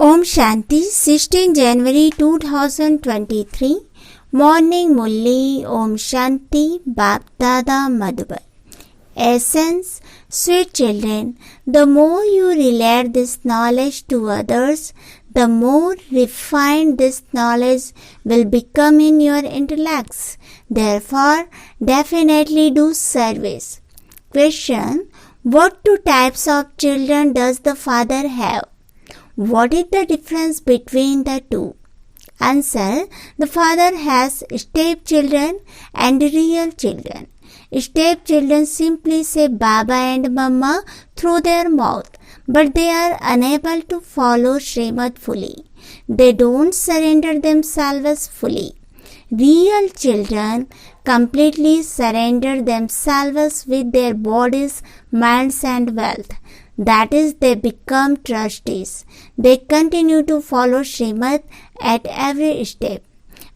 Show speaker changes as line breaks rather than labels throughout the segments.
Om Shanti, 16 January 2023, Morning Mulli, Om Shanti, Bap Dada Madhuban. Essence, sweet children, the more you relate this knowledge to others, the more refined this knowledge will become in your intellects. Therefore, definitely do service. Question: what two types of children does the father have? What is the difference between the two? Answer: the father has stepchildren and real children. Stepchildren simply say Baba and Mama through their mouth, but they are unable to follow Srimad fully. They don't surrender themselves fully. Real children completely surrender themselves with their bodies, minds and wealth. That is, they become trustees. They continue to follow Srimad at every step.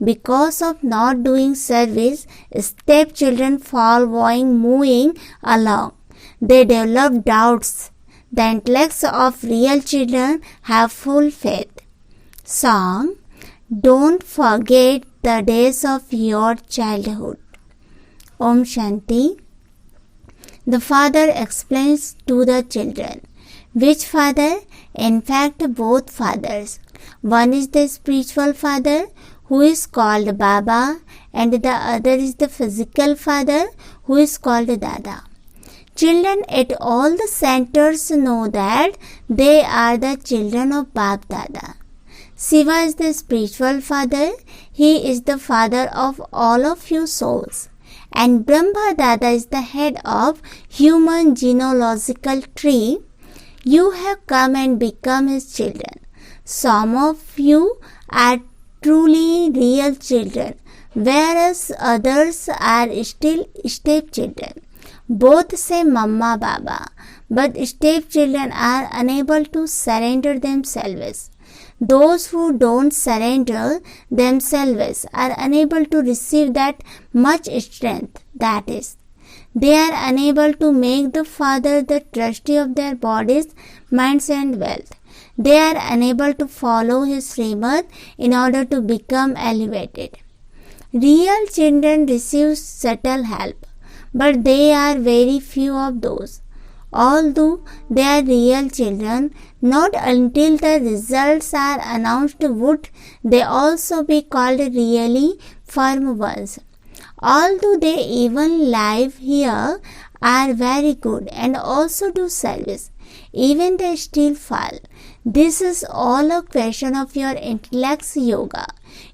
Because of not doing service, stepchildren fall moving along. They develop doubts. The intellects of real children have full faith. Song: don't forget the days of your childhood. Om Shanti. The father explains to the children. Which father? In fact, both fathers. One is the spiritual father, who is called Baba, and the other is the physical father, who is called Dada. Children at all the centers know that they are the children of Bap Dada. Shiva is the spiritual father. He is the father of all of you souls. And Brahma Dada is the head of human genealogical tree. You have come and become his children. Some of you are truly real children, whereas others are still stepchildren. Both say Mama Baba, but stepchildren are unable to surrender themselves. Those who don't surrender themselves are unable to receive that much strength. That is, they are unable to make the father the trustee of their bodies, minds and wealth. They are unable to follow his Srimad in order to become elevated. Real children receive subtle help, but they are very few of those. Although they are real children, not until the results are announced would they also be called really firm ones. Although they even live here, are very good and also do service, even they still fall. This is all a question of your intellect's yoga.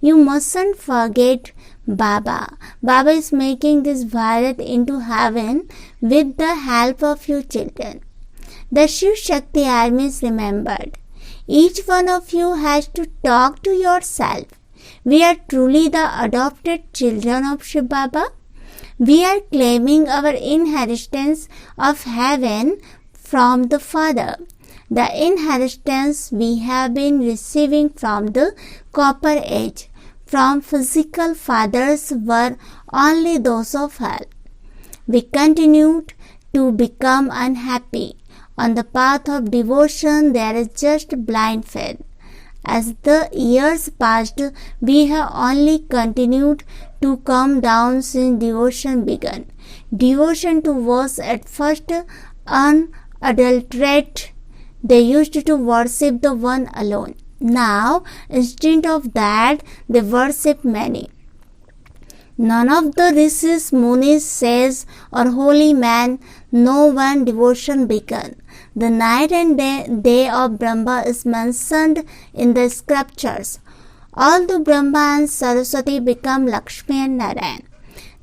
You mustn't forget Baba. Baba is making this Bharat into heaven with the help of you children. The Shiv Shakti army is remembered. Each one of you has to talk to yourself. We are truly the adopted children of Shiv Baba. We are claiming our inheritance of heaven from the Father. The inheritance we have been receiving from the Copper Age, from physical fathers, were only those of hell. We continued to become unhappy. On the path of devotion, there is just blind faith. As the years passed, we have only continued to come down since devotion began. Devotion to was at first unadulterated. They used to worship the one alone. Now, instead of that, they worship many. None of the rishis, munis, sages, or holy men know when devotion began. The night and day of Brahma is mentioned in the scriptures. Although Brahma and Saraswati become Lakshmi and Narayan,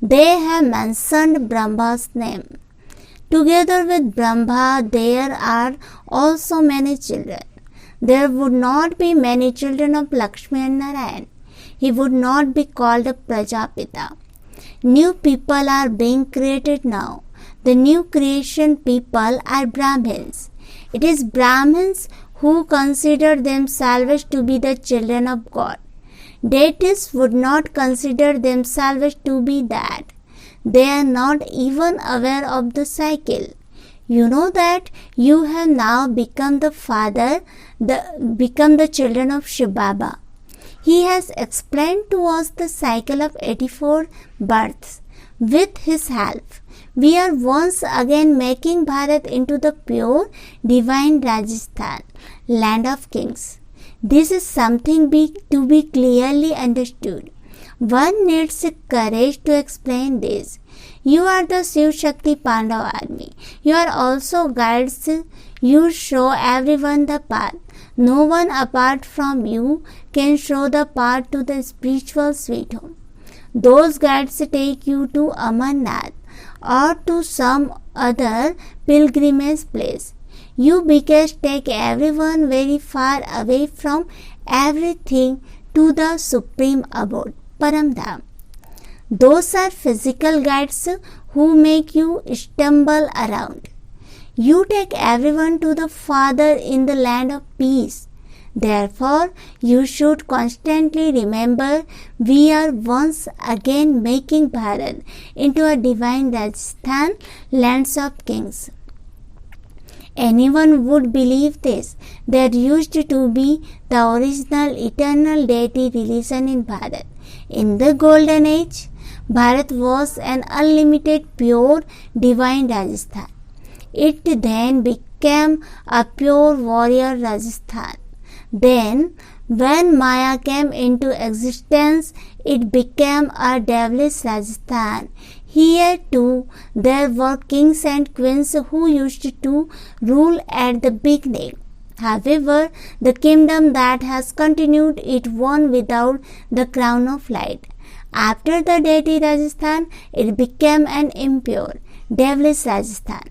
they have mentioned Brahma's name. Together with Brahma, there are also many children. There would not be many children of Lakshmi and Narayan. He would not be called a Prajapita. New people are being created now. The new creation people are Brahmins. It is Brahmins who consider themselves to be the children of God. Deities would not consider themselves to be that. They are not even aware of the cycle. You know that you have now become the children of Shiv Baba. He has explained to us the cycle of 84 births. With his help, we are once again making Bharat into the pure divine Rajasthan, land of kings. This is something to be clearly understood. One needs courage to explain this. You are the Shiv Shakti Pandav army. You are also guides. You show everyone the path. No one apart from you can show the path to the spiritual sweet home. Those guides take you to Amarnath or to some other pilgrimage place. You beggars take everyone very far away from everything to the supreme abode, Paramdham. Those are physical guides who make you stumble around. You take everyone to the Father in the land of peace. Therefore, you should constantly remember we are once again making Bharat into a divine Rajasthan, lands of kings. Anyone would believe this. There used to be the original eternal deity religion in Bharat. In the golden age, Bharat was an unlimited pure divine Rajasthan. It then became a pure warrior Rajasthan. Then, when Maya came into existence, it became a devilish Rajasthan. Here too, there were kings and queens who used to rule at the beginning. However, the kingdom that has continued it won without the crown of light. After the deity Rajasthan, it became an impure, devilish Rajasthan.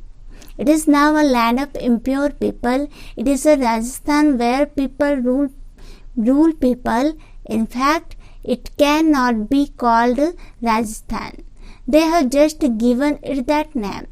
It is now a land of impure people. It is a Rajasthan where people rule people. In fact, it cannot be called Rajasthan. They have just given it that name.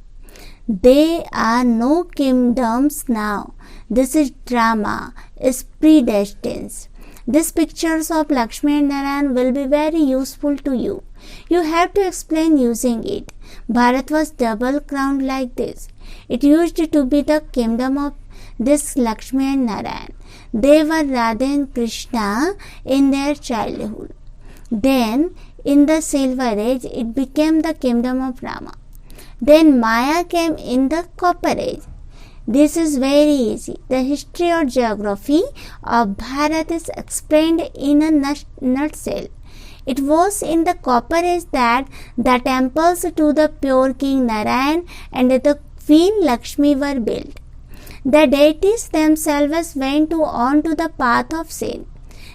There are no kingdoms now. This is drama, is predestined. These pictures of Lakshmi and Narayan will be very useful to you. You have to explain using it. Bharat was double crowned like this. It used to be the kingdom of this Lakshmi and Narayan. They were Radha and Krishna in their childhood. Then, in the Silver Age, it became the kingdom of Rama. Then Maya came in the Copper Age. This is very easy. The history or geography of Bharat is explained in a nutshell. It was in the Copper Age that the temples to the pure King Narayan and the Queen Lakshmi were built. The deities themselves went on to the path of sin.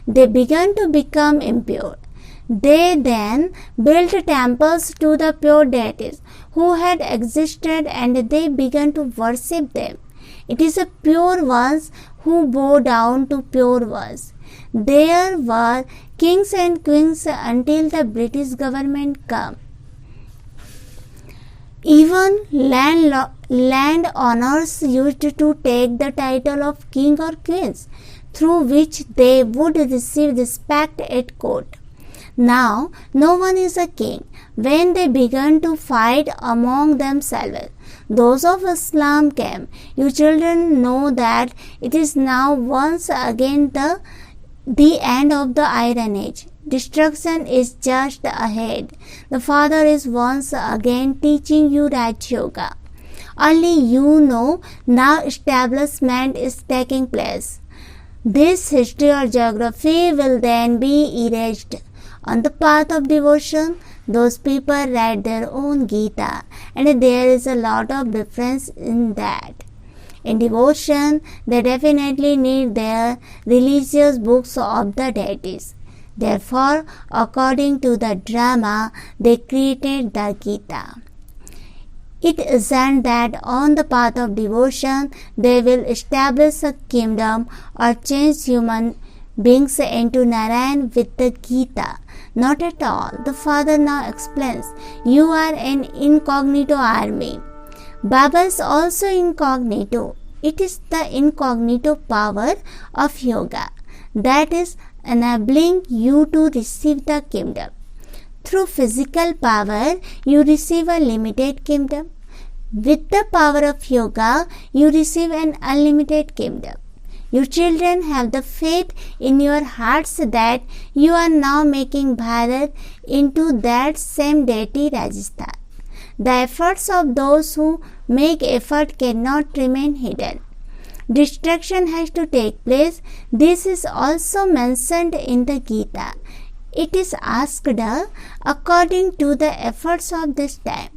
They began to become impure. They then built temples to the pure deities who had existed and they began to worship them. It is the pure ones who bow down to pure ones. There were kings and queens until the British government came. Even landowners used to take the title of king or queens, through which they would receive respect at court. Now, no one is a king. When they began to fight among themselves, those of Islam came. You children know that it is now once again the end of the Iron Age. Destruction is just ahead. The Father is once again teaching you Raj Yoga. Only you know now establishment is taking place. This history or geography will then be erased. On the path of devotion, those people write their own Gita, and there is a lot of difference in that. In devotion, they definitely need their religious books of the deities. Therefore, according to the drama, they created the Gita. It isn't that on the path of devotion they will establish a kingdom or change human beings into Narayan with the Gita. Not at all. The Father now explains, you are an incognito army. Baba is also incognito. It is the incognito power of yoga that is enabling you to receive the kingdom. Through physical power, you receive a limited kingdom. With the power of yoga, you receive an unlimited kingdom. Your children have the faith in your hearts that you are now making Bharat into that same deity Rajasthan. The efforts of those who make effort cannot remain hidden. Destruction has to take place. This is also mentioned in the Gita. It is asked, according to the efforts of this time,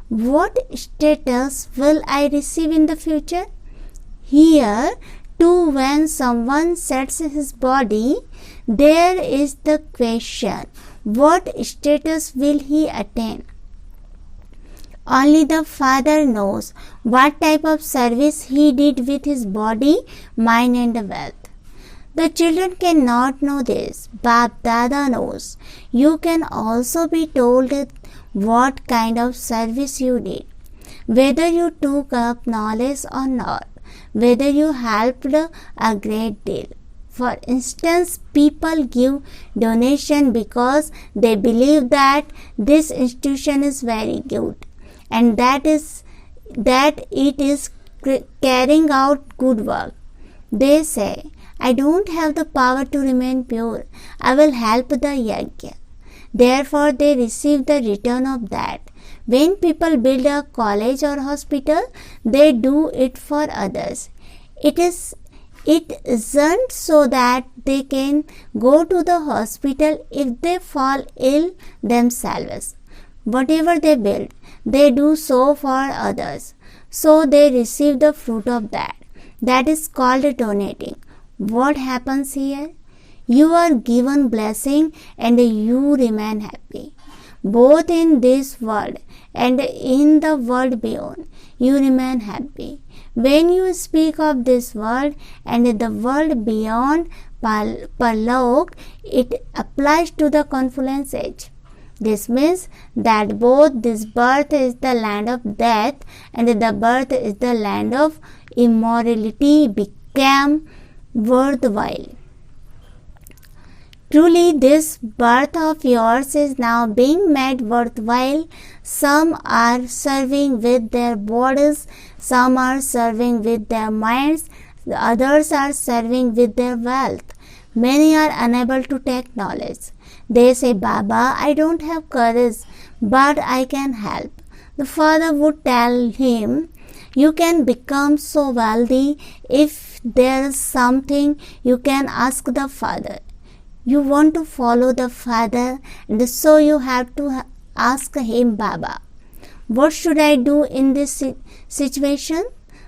what status will I receive in the future? Here, too, when someone sets his body, there is the question, what status will he attain? Only the Father knows what type of service he did with his body, mind and wealth. The children cannot know this. Bap Dada knows. You can also be told what kind of service you did, whether you took up knowledge or not, whether you helped a great deal. For instance, people give donation because they believe that this institution is very good and that it is carrying out good work. They say, I don't have the power to remain pure. I will help the yajna. Therefore, they receive the return of that. When people build a college or hospital, they do it for others. It isn't so that they can go to the hospital if they fall ill themselves. Whatever they build, they do so for others. So they receive the fruit of that. That is called donating. What happens here? You are given blessing and you remain happy. Both in this world and in the world beyond, you remain happy. When you speak of this world and the world beyond Parlok, it applies to the confluence age. This means that both this birth is the land of death and the birth is the land of immortality became worthwhile. Truly, this birth of yours is now being made worthwhile. Some are serving with their bodies, some are serving with their minds, the others are serving with their wealth. Many are unable to take knowledge. They say, Baba, I don't have courage, but I can help. The father would tell him, you can become so wealthy. If there is something, you can ask the father. You want to follow the father, and so you have to ask him, Baba, what should I do in this situation?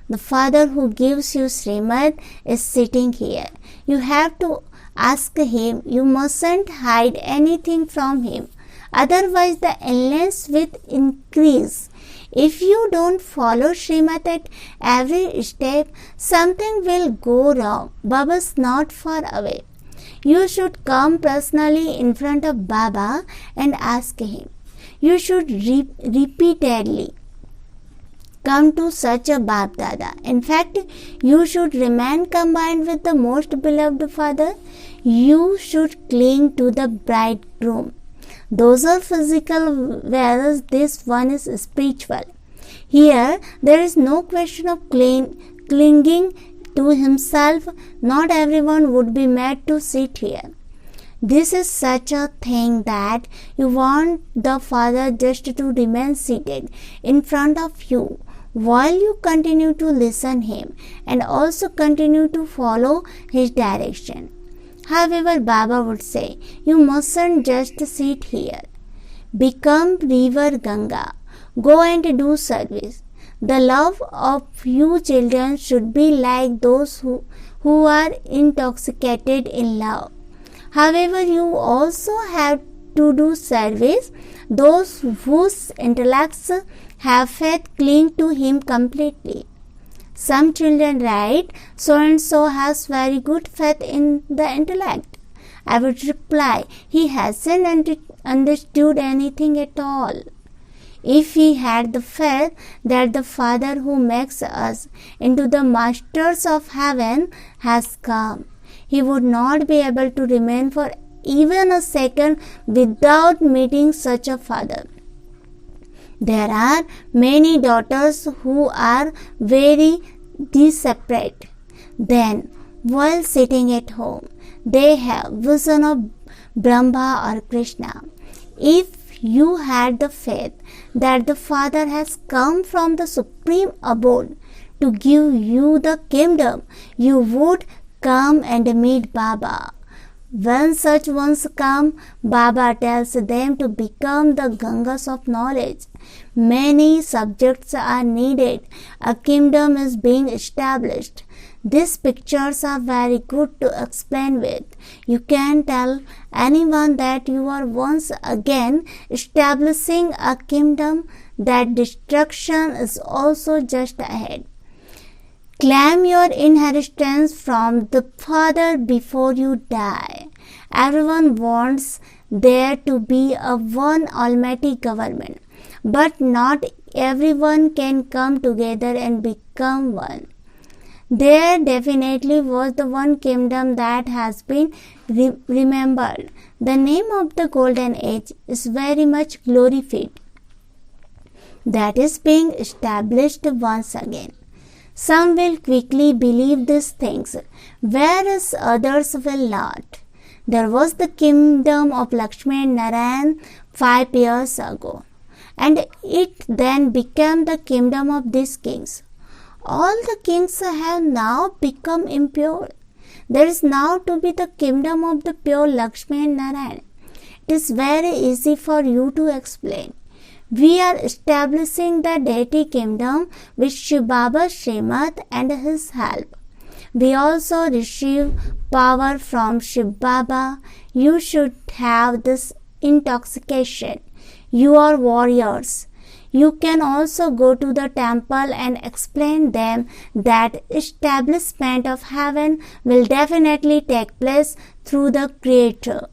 The father who gives you Srimad is sitting here. You have to ask him. You mustn't hide anything from him. Otherwise, the illness will increase. If you don't follow Srimad at every step, something will go wrong. Baba is not far away. You should come personally in front of Baba and ask him. You should repeatedly come to such a Bap Dada. In fact, you should remain combined with the most beloved Father. You should cling to the bridegroom. Those are physical, whereas this one is spiritual. Here, there is no question of clinging to himself. Not everyone would be made to sit here. This is such a thing that you want the Father just to remain seated in front of you while you continue to listen him and also continue to follow his direction. However, Baba would say, you mustn't just sit here. Become river Ganga. Go and do service. The love of you children should be like those who are intoxicated in love. However, you also have to do service. Those whose intellects have faith cling to him completely. Some children write, so and so has very good faith in the intellect. I would reply, he hasn't understood anything at all. If he had the faith that the Father who makes us into the masters of heaven has come, he would not be able to remain for even a second without meeting such a Father. There are many daughters who are very separate. Then, while sitting at home, they have vision of Brahma or Krishna. If you had the faith that the Father has come from the supreme abode to give you the kingdom, you would come and meet Baba. When such ones come, Baba tells them to become the Gangas of knowledge. Many subjects are needed. A kingdom is being established. These pictures are very good to explain with. You can tell anyone that you are once again establishing a kingdom, that destruction is also just ahead. Claim your inheritance from the Father before you die. Everyone wants there to be a one almighty government, but not everyone can come together and become one. There definitely was the one kingdom that has been remembered. The name of the golden age is very much glorified. That is being established once again. Some will quickly believe these things, whereas others will not. There was the kingdom of Lakshmi and Narayan 5 years ago, and it then became the kingdom of these kings. All the kings have now become impure. There is now to be the kingdom of the pure Lakshmi and Narayan. It is very easy for you to explain. We are establishing the deity kingdom with Shiv Baba's Srimad and his help. We also receive power from Shiv Baba. You should have this intoxication. You are warriors. You can also go to the temple and explain them that establishment of heaven will definitely take place through the Creator.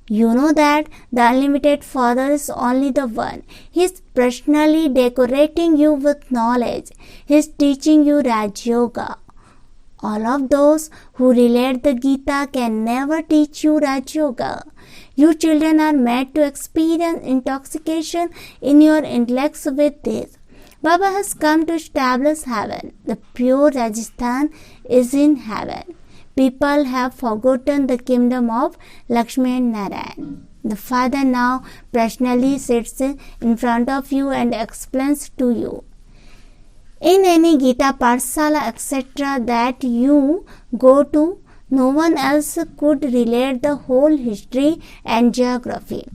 You know that the unlimited Father is only the one. He is personally decorating you with knowledge. He is teaching you Raj Yoga. All of those who relate the Gita can never teach you Raj Yoga. You children are made to experience intoxication in your intellects with this. Baba has come to establish heaven. The pure Rajasthan is in heaven. People have forgotten the kingdom of Lakshmi and Narayan. The Father now personally sits in front of you and explains to you. In any Gita Parsala etc. that you go to, no one else could relate the whole history and geography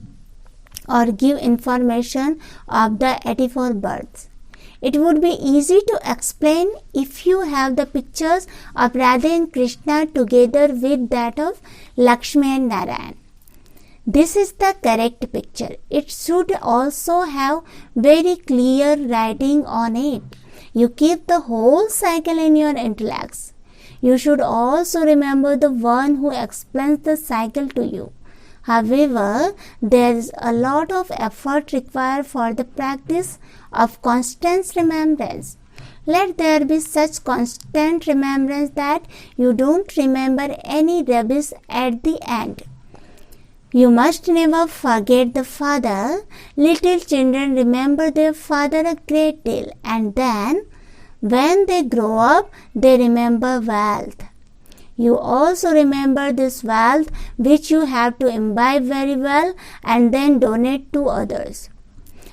or give information of the 84 births. It would be easy to explain if you have the pictures of Radha and Krishna together with that of Lakshmi and Narayan. This is the correct picture. It should also have very clear writing on it. You keep the whole cycle in your intellects. You should also remember the one who explains the cycle to you. However, there is a lot of effort required for the practice of constant remembrance. Let there be such constant remembrance that you don't remember any rubbish at the end. You must never forget the Father. Little children remember their father a great deal, and then when they grow up, they remember wealth. You also remember this wealth which you have to imbibe very well and then donate to others.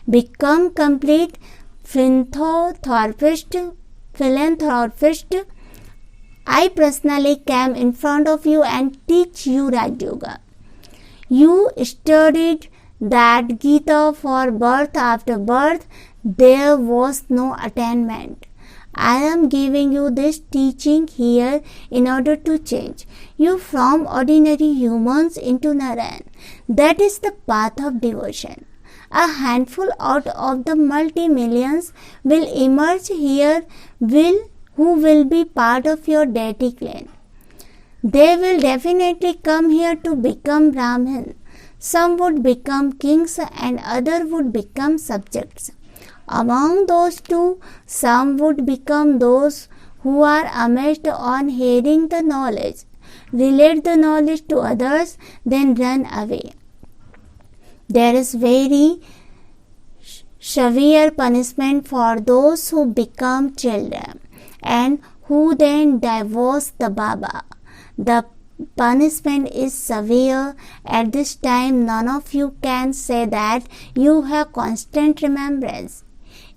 Become complete philanthropist. I personally came in front of you and teach you Raj Yoga. You studied that Gita for birth after birth. There was no attainment. I am giving you this teaching here in order to change you from ordinary humans into Narayan. That is the path of devotion. A handful out of the multi-millions will emerge here who will be part of your deity clan. They will definitely come here to become Brahmin. Some would become kings and others would become subjects. Among those two, some would become those who are amazed on hearing the knowledge, relate the knowledge to others, then run away. There is very severe punishment for those who become children and who then divorce the Baba. The punishment is severe. At this time, none of you can say that you have constant remembrance.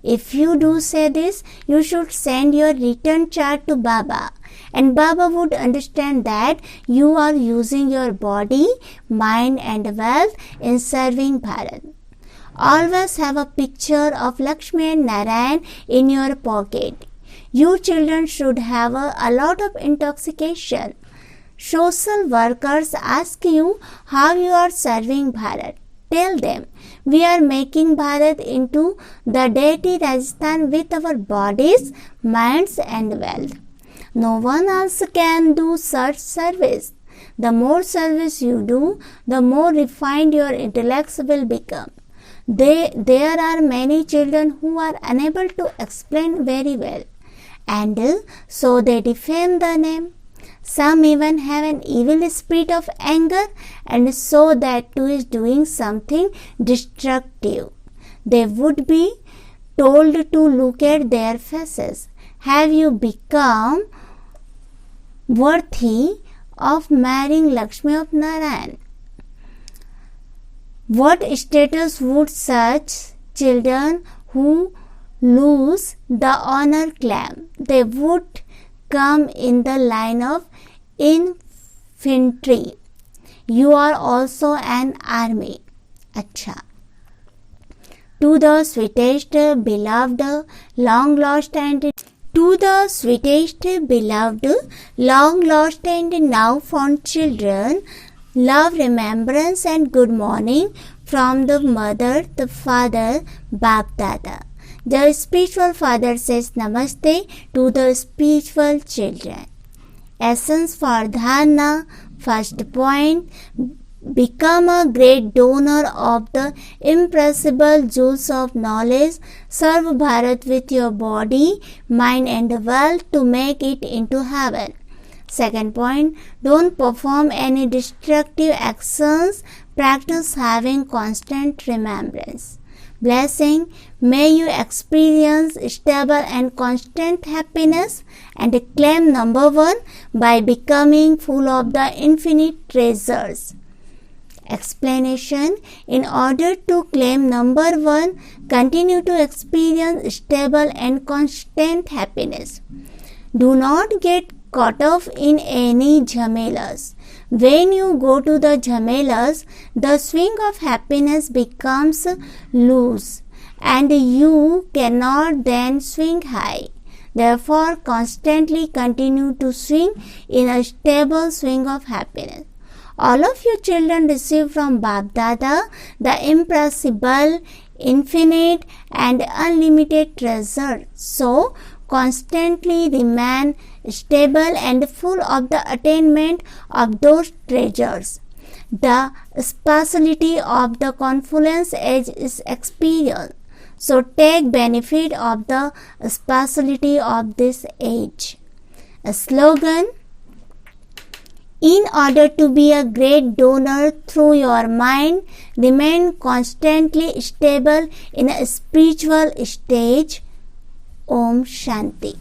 If you do say this, you should send your return chart to Baba, and Baba would understand that you are using your body, mind and wealth in serving Bharat. Always have a picture of Lakshmi and Narayan in your pocket. You children should have a lot of intoxication. Social workers ask you how you are serving Bharat. Tell them, we are making Bharat into the deity Rajasthan with our bodies, minds and wealth. No one else can do such service. The more service you do, the more refined your intellects will become. There are many children who are unable to explain very well, and so they defame the name. Some even have an evil spirit of anger, and so that too is doing something destructive. They would be told to look at their faces. Have you become worthy of marrying Lakshmi of Narayan? What status would such children who lose the honor claim? They would come in the line of infantry. You are also an army. Acha. To the sweetest, beloved, long lost and now found children, love, remembrance and good morning from the mother, the father, Bap Dada. The spiritual father says Namaste to the spiritual children. Essence for dharana. First point, become a great donor of the impressible jewels of knowledge. Serve Bharat with your body, mind and wealth to make it into heaven. Second point, don't perform any destructive actions. Practice having constant remembrance. Blessing, may you experience stable and constant happiness and claim number 1 by becoming full of the infinite treasures. Explanation, in order to claim number 1, continue to experience stable and constant happiness. Do not get caught up in any jhamelas. When you go to the jhamelas, the swing of happiness becomes loose and you cannot then swing high. Therefore, constantly continue to swing in a stable swing of happiness. All of you children receive from Bap Dada the impressible, infinite and unlimited treasure. So, constantly remain stable and full of the attainment of those treasures. The sparsity of the confluence age is experienced. So take benefit of the sparsity of this age. A slogan, in order to be a great donor through your mind, remain constantly stable in a spiritual stage. Om Shanti.